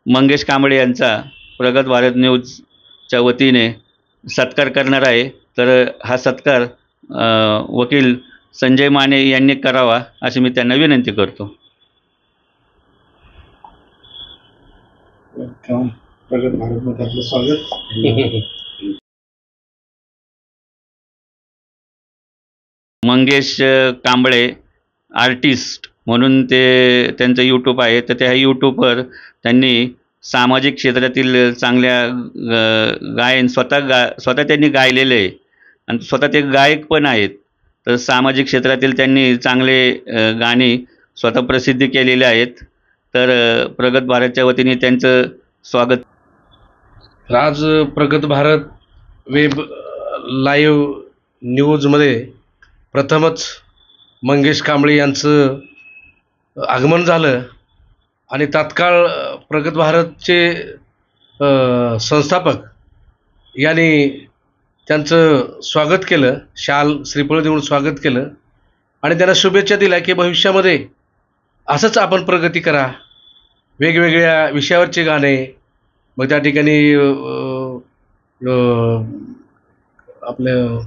मंगेश कांबळे यांचा प्रगत भारत न्यूजच्या वतीने सत्कार करणार आहे। तर हा सत्कार वकील संजय माने यांनी करावा अशी मी त्यांना विनंती करतो। प्रगत भारतमध्ये आपलं स्वागत। मंगेश कांबळे आर्टिस्ट म्हणून ते त्यांचं यूट्यूब आहे। तर त्या यूट्यूबवर त्यांनी सामाजिक क्षेत्रातील चांगल्या गायन स्वतः त्यांनी गायलेले आहे आणि स्वतः ते गायक पण आहेत। तर सामाजिक क्षेत्रातील त्यांनी चांगले गाणी स्वतः प्रसिद्ध केलेले आहेत। तर प्रगत भारतच्या वतीने त्यांचं स्वागत। आज प्रगत भारत वेब लाईव्ह न्यूजमध्ये प्रथमच मंगेश कांबळे यांचं आगमन झालं आणि तात्काळ प्रगत भारतचे संस्थापक यांनी त्यांचं स्वागत केलं, शाल श्रीफळ देऊन स्वागत केलं आणि त्यांना शुभेच्छा दिल्या की भविष्यामध्ये असंच आपण प्रगती करा। वेगवेगळ्या विषयावरचे गाणे, मग त्या ठिकाणी आपलं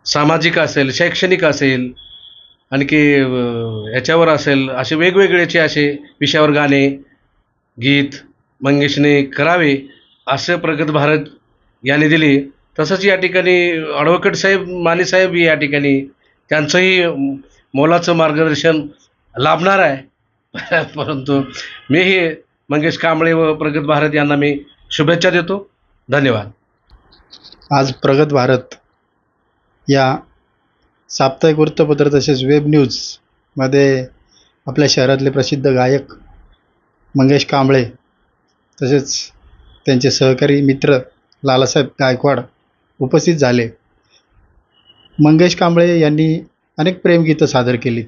सामाजिक असेल, शैक्षणिक असेल, आणखी ह्याच्यावर असेल, असे वेगवेगळेचे असे विषयावर गाणे गीत मंगेशने करावे असं प्रगत भारत यांनी दिली। तसंच या ठिकाणी ॲडव्होकेट साहेब माने साहेब या ठिकाणी त्यांचंही मोलाचं मार्गदर्शन लाभणार आहे। परंतु मीही मंगेश कांबळे व प्रगत भारत यांना मी शुभेच्छा देतो। धन्यवाद। आज प्रगत भारत या साप्ताहिक वृत्तपत्र तसेच वेब न्यूजमध्ये आपल्या शहरातले प्रसिद्ध गायक मंगेश कांबळे तसेच त्यांचे सहकारी मित्र लालासाहेब गायकवाड उपस्थित झाले। मंगेश कांबळे यांनी अनेक प्रेमगीतं सादर केली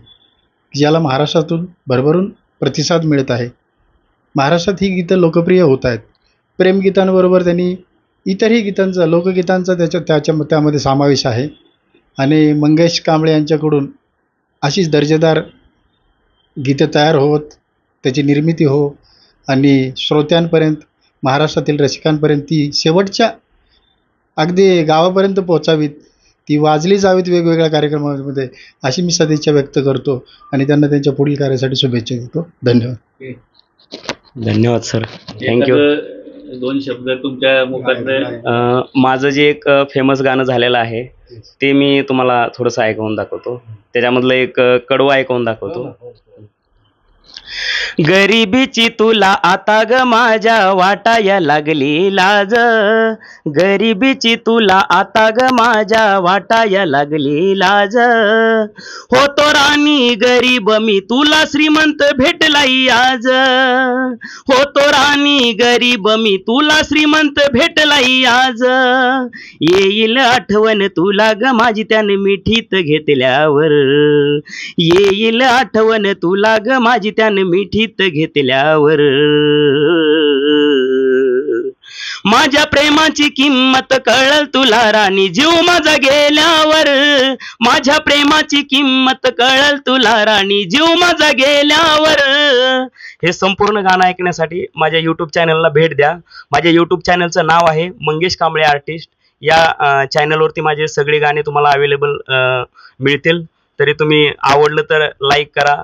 ज्याला महाराष्ट्रातून भरभरून प्रतिसाद मिळत आहे। महाराष्ट्रात ही गीतं लोकप्रिय होत आहेत। प्रेमगीतांबरोबर त्यांनी इतरही गीतांचा लोकगीतांचा त्यामध्ये समावेश आहे आणि मंगेश कांबळे यांच्याकडून अशीच दर्जेदार गीतं तयार होत, त्याची निर्मिती हो आणि श्रोत्यांपर्यंत, महाराष्ट्रातील रसिकांपर्यंत ती शेवटच्या अगदी गावापर्यंत पोहोचावीत, ती वाजली जावीत वेगवेगळ्या कार्यक्रमांमध्ये, अशी मी सदिच्छा व्यक्त करतो आणि त्यांना त्यांच्या पुढील कार्यासाठी शुभेच्छा देतो। धन्यवाद। धन्यवाद सर, थँक्यू। दोन शब्द तुमच्या मुखातनं। माझं जे एक फेमस गाणं झालेलं आहे ते मी तुम्हाला थोडंसं ऐकवून दाखवतो। त्याच्यामधलं एक कडवं ऐकवून दाखवतो। गरिबीची तुला आता ग माझ्या वाटाया लागली लाज, गरिबीची तुला आता ग माझ्या वाटाया लागली लाज। होतो राणी गरीब मी तुला श्रीमंत भेटलाई आज, होतो राणी गरीब मी तुला श्रीमंत भेटलाई आज। येईल आठवण तुला ग माझी त्याने मिठीत घेतल्यावर, येईल आठवण तुला ग माझी त्याने मिठीत घेतल्यावर। माझ्या प्रेमाची किंमत कळल तुला राणी जीव माझा गेल्यावर, माझ्या प्रेमाची किंमत कळल तुला राणी जीव माझा गेल्यावर। हे संपूर्ण गाणं ऐकण्यासाठी माझ्या यूट्यूब चॅनलला भेट द्या। माझ्या यूट्यूब चॅनलचं नाव आहे मंगेश कांबळे आर्टिस्ट। या चॅनलवरती माझे सगळे गाणे तुम्हाला अवेलेबल मिळतील। तरी तुम्ही आवडलं तर लाईक करा,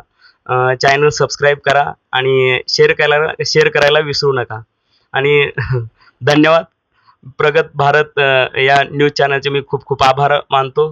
चॅनल सबस्क्राईब करा आणि शेअर करायला विसरू नका। आणि धन्यवाद। प्रगत भारत या न्यूज चॅनलचे मी खूप खूप आभार मानतो।